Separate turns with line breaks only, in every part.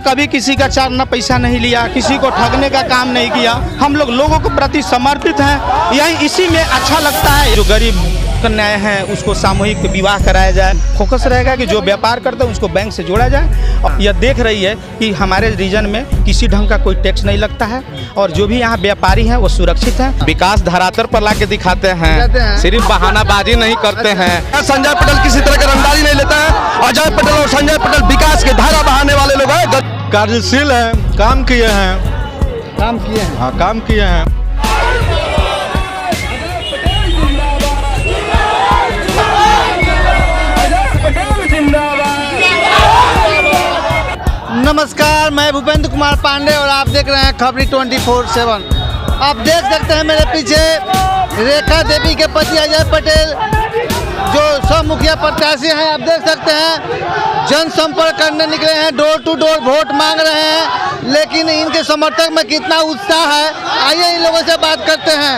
कभी किसी का 4 आना पैसा नहीं लिया, किसी को ठगने का काम नहीं किया। हम लोग लोगों के प्रति समर्पित हैं। यही इसी में अच्छा लगता है। जो गरीब कन्याएं हैं उसको सामूहिक विवाह कराया जाए। फोकस रहेगा कि जो व्यापार करते हैं उसको बैंक से जोड़ा जाए। और यह देख रही है कि हमारे रीजन में किसी ढंग का कोई टैक्स नहीं लगता है और जो भी यहाँ व्यापारी हैं वो सुरक्षित हैं।
विकास धरातल पर लाके दिखाते हैं, सिर्फ बहानाबाजी नहीं करते हैं।
संजय पटेल किसी तरह की रंगदारी नहीं लेता है। अजय पटेल और संजय पटेल विकास के धारा बहाने वाले लोग हैं।
कार्यशील है, काम किए हैं। हाँ, काम किए हैं।
नमस्कार, मैं भूपेंद्र कुमार पांडे और आप देख रहे हैं खबरी 24/7। आप देख सकते हैं मेरे पीछे रेखा देवी के पति अजय पटेल जो सब मुखिया प्रत्याशी हैं। आप देख सकते हैं जनसंपर्क करने निकले हैं, डोर टू डोर वोट मांग रहे हैं। लेकिन इनके समर्थक में कितना उत्साह है, आइए इन लोगों से बात करते हैं।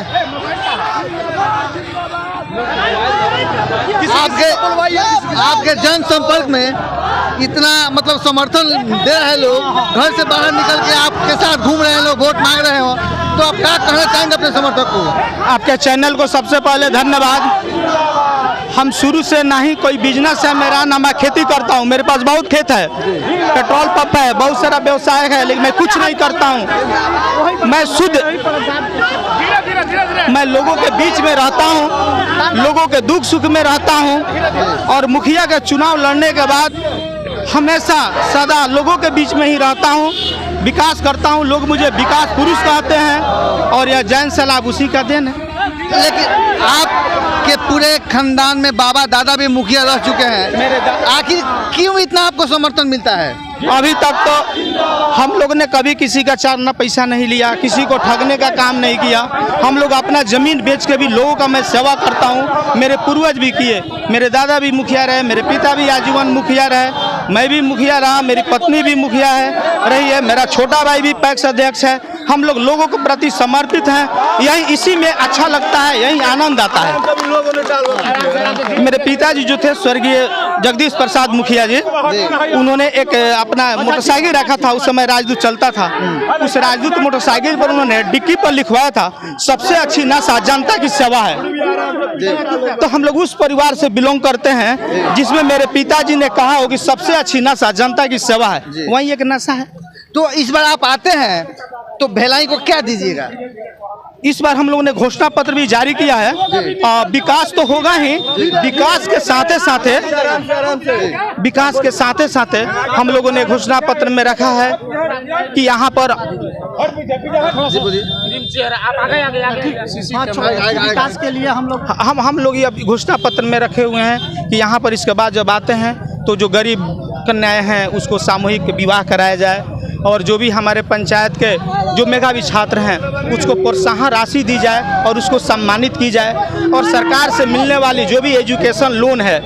आपके जनसंपर्क में इतना मतलब समर्थन दे रहे हैं लोग, घर से बाहर निकल के आपके साथ घूम रहे हैं लोग, वोट मांग रहे हो, तो आप क्या कहना चाहेंगे अपने समर्थक को?
आपके चैनल को सबसे पहले धन्यवाद। हम शुरू से ना ही कोई बिजनेस है मेरा, ना मैं खेती करता हूँ। मेरे पास बहुत खेत है, पेट्रोल पंप है, बहुत सारा व्यवसाय है, लेकिन मैं कुछ नहीं करता हूँ। मैं शुद्ध मैं लोगों के बीच में रहता हूँ, लोगों के दुख सुख में रहता हूँ और मुखिया का चुनाव लड़ने के बाद हमेशा सदा लोगों के बीच में ही रहता हूँ, विकास करता हूँ। लोग मुझे विकास पुरुष कहते हैं और यह जैन सैलाब उसी का देन है।
लेकिन आपके पूरे खानदान में बाबा दादा भी मुखिया रह चुके हैं, आखिर क्यों इतना आपको समर्थन मिलता है?
अभी तक तो हम लोग ने कभी किसी का 4 आना पैसा नहीं लिया, किसी को ठगने का काम नहीं किया। हम लोग अपना ज़मीन बेच के भी लोगों का मैं सेवा करता हूँ। मेरे पूर्वज भी किए, मेरे दादा भी मुखिया रहे, मेरे पिता भी आजीवन मुखिया रहे, मैं भी मुखिया रहा, मेरी पत्नी भी मुखिया रही है, मेरा छोटा भाई भी पैक्स अध्यक्ष है। हम लोग लोगों के प्रति समर्पित हैं। यही इसी में अच्छा लगता है, यही आनंद आता है। मेरे पिताजी जो थे स्वर्गीय जगदीश प्रसाद मुखिया जी, उन्होंने एक अपना मोटरसाइकिल रखा था, उस समय राजदूत चलता था। उस राजदूत मोटरसाइकिल पर उन्होंने डिक्की पर लिखवाया था, सबसे अच्छी नशा जनता की सेवा है। तो हम लोग उस परिवार से बिलोंग करते हैं जिसमें मेरे पिताजी ने कहा हो कि सबसे अच्छी नशा जनता की सेवा है, वही एक नशा है।
तो इस बार आप आते हैं तो भिलाई को क्या दीजिएगा?
इस बार हम लोगों ने घोषणा पत्र भी जारी किया है। विकास तो होगा ही, विकास के साथ साथ हम लोगों ने घोषणा पत्र में रखा है कि यहाँ पर
विकास के लिए
हम लोग ये घोषणा पत्र में रखे हुए हैं कि यहाँ पर इसके बाद जब आते हैं तो जो गरीब कन्याएं हैं उसको सामूहिक विवाह कराया जाए और जो भी हमारे पंचायत के जो मेधावी छात्र हैं उसको प्रोत्साहन राशि दी जाए और उसको सम्मानित की जाए और सरकार से मिलने वाली जो भी एजुकेशन लोन है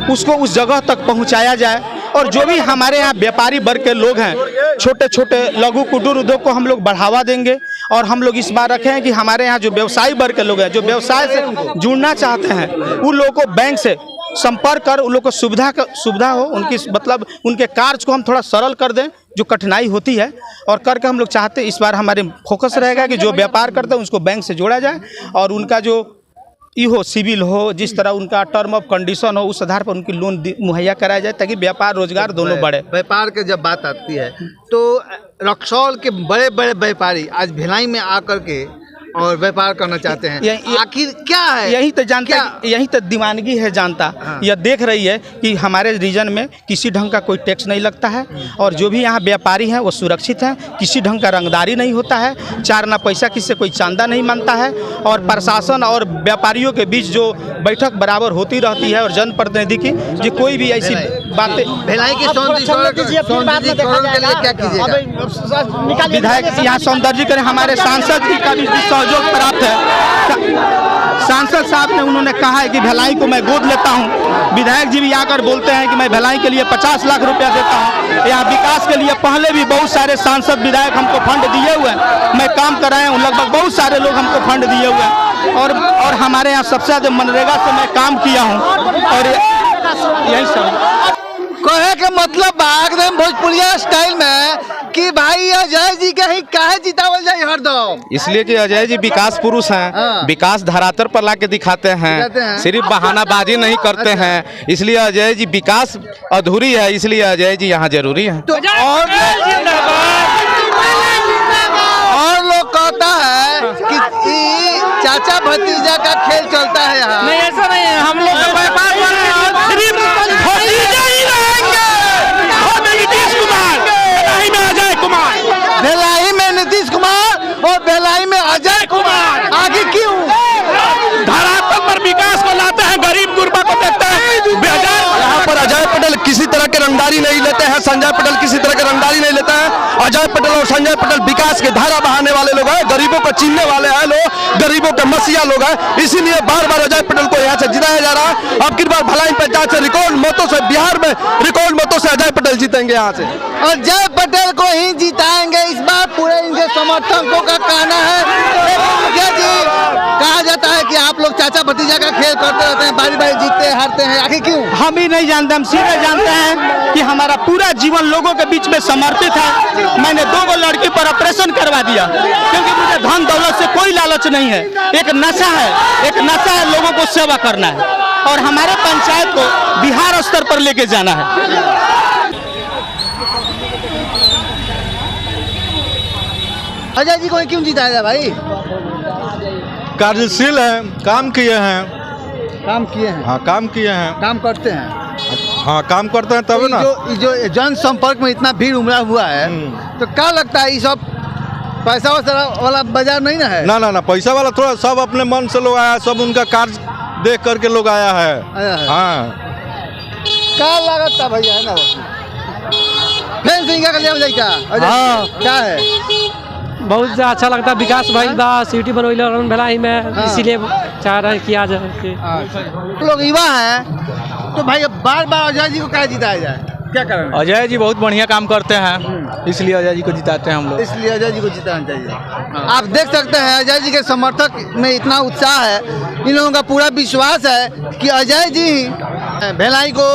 उसको उस जगह तक पहुंचाया जाए। और जो भी हमारे यहाँ व्यापारी वर्ग के लोग हैं, छोटे छोटे लघु कुटीर उद्योग को हम लोग बढ़ावा देंगे। और हम लोग इस बार रखे हैं कि हमारे यहाँ जो व्यवसायी वर्ग के लोग हैं, जो व्यवसाय से जुड़ना चाहते हैं, उन लोगों को बैंक से संपर्क कर उन लोग को सुविधा हो, उनकी मतलब उनके कार्य को हम थोड़ा सरल कर दें जो कठिनाई होती है और करके हम लोग चाहते हैं। इस बार हमारे फोकस रहेगा कि जो व्यापार करते हैं उसको बैंक से जोड़ा जाए और उनका जो हो सिविल हो, जिस तरह उनका टर्म ऑफ कंडीशन हो, उस आधार पर उनकी लोन मुहैया कराया जाए ताकि व्यापार रोजगार दोनों बढ़े।
व्यापार की जब बात आती है तो रक्सौल के बड़े बड़े व्यापारी आज भिलाई में आकर के और व्यापार करना चाहते हैं, आखिर क्या है?
यही तो जानता, यही तो दीवानगी है जानता।
हाँ।
यह देख रही है कि हमारे रीजन में किसी ढंग का कोई टैक्स नहीं लगता है और जो भी यहाँ व्यापारी हैं वो सुरक्षित हैं, किसी ढंग का रंगदारी नहीं होता है, 4 आना पैसा किसी कोई चांदा नहीं मानता है और प्रशासन और व्यापारियों के बीच जो बैठक बराबर होती रहती है और जनप्रतिनिधि की जो कोई भी ऐसी बातें।
भिलाई के
विधायक यहाँ सौंदर्यीकरण हमारे सांसद जी का भी सहयोग प्राप्त है। सांसद साहब ने उन्होंने कहा है कि भिलाई को मैं गोद लेता हूं। विधायक जी भी आकर बोलते हैं कि मैं भिलाई के लिए 50 लाख रुपया देता हूं। यहाँ विकास के लिए पहले भी बहुत सारे सांसद विधायक हमको फंड दिए हुए हैं, मैं काम कराया हूँ, लगभग बहुत सारे लोग हमको फंड दिए हुए हैं और हमारे यहाँ सबसे ज़्यादा मनरेगा से मैं काम किया हूँ और यही सब
कहे के का मतलब बा एकदम भोजपुरिया स्टाइल में कि भाई अजय जी के ही काहे जितावल जाए हरदम।
इसलिए कि अजय जी विकास पुरुष
हाँ।
हैं, विकास धरातल पर ला के दिखाते
दिखाते हैं।
हैं, सिर्फ बहानाबाजी नहीं करते
अच्छा।
हैं। इसलिए अजय जी विकास अधूरी है, इसलिए अजय जी यहाँ जरूरी है।
तो और लोग कहता है कि ई चाचा भतीजा का खेल चलता है यहाँ।
नहीं ऐसा नहीं है, हम लोग का व्यापार
भिलाई में नीतीश कुमार और भिलाई में अजय कुमार, आगे क्यों?
धरातल पर विकास को लाते हैं, गरीब गुरबा को देखते हैं।
यहाँ पर अजय पटेल किसी तरह के रंगदारी नहीं लेते हैं, संजय पटेल किसी तरह के रंगदारी नहीं लेते हैं। अजय पटेल और संजय पटेल विकास की धारा बहाने वाले लोग हैं, गरीबों को छीनने वाले हैं लोग, गरीबों के मसीहा लोग हैं। इसीलिए बार बार अजय पटेल को यहाँ से जिताया जा रहा है। अब की बार भलाई पंचायत से रिकॉर्ड मतों से, बिहार में रिकॉर्ड मतों से अजय पटेल जीतेंगे यहाँ से।
अजय पटेल को ही जिताएंगे इस बार, पूरे इनके समर्थकों का कहना है। मुखिया जी, कहा जाता है कि आप लोग चाचा भतीजा का खेल करते रहते हैं, बारी बारी जीतते हारते हैं, आखिर क्यों?
हम ही नहीं जानते, हम सीधे जानते हैं कि हमारा पूरा जीवन लोगों के बीच में समर्पित है। मैंने 2 लड़की पर ऑपरेशन करवा दिया क्योंकि मुझे धन दौलत से कोई लालच नहीं है। एक नशा है लोगों को सेवा करना है और हमारे पंचायत को बिहार स्तर पर लेके जाना है।
अजय जी को क्यों जिताया भाई?
कार्यशील है, काम किए हैं।
काम किए हैं,
हाँ काम किए हैं।
काम करते हैं।
हाँ काम करते हैं तब ना।
जो जन संपर्क में इतना भीड़ उमड़ा हुआ है, तो क्या लगता है ये सब पैसा वाला बाजार नहीं ना है?
ना पैसा वाला थोड़ा, सब अपने मन से लोग आया, सब उनका कार्य देख करके लोग आया है। हाँ
क्या लागत था भैया, है ना? फैन सिंह का कल्याण जाएगा।
हाँ।
क्या है?
बहुत अच्छा लगता है, विकास भाई बा सिटी बनोइले भिलाई में,
हाँ।
इसीलिए चाह रहे हैं किया जाए।
लोग युवा हैं तो भाई बार बार अजय जी को क्या जिताया जाए, क्या करें?
अजय जी बहुत बढ़िया काम करते हैं, इसलिए अजय जी को जिताते हैं हम लोग।
इसलिए अजय जी को जिताना चाहिए। आप देख सकते हैं अजय जी के समर्थक में इतना उत्साह है, इन लोगों का पूरा विश्वास है कि अजय जी भिलाई को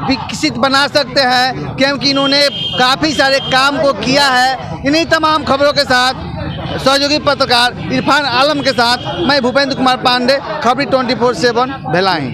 विकसित बना सकते हैं, क्योंकि इन्होंने काफ़ी सारे काम को किया है। इन्हीं तमाम खबरों के साथ सहयोगी पत्रकार इरफान आलम के साथ मैं भूपेंद्र कुमार पांडे, खबरी 24/7 भिलाई।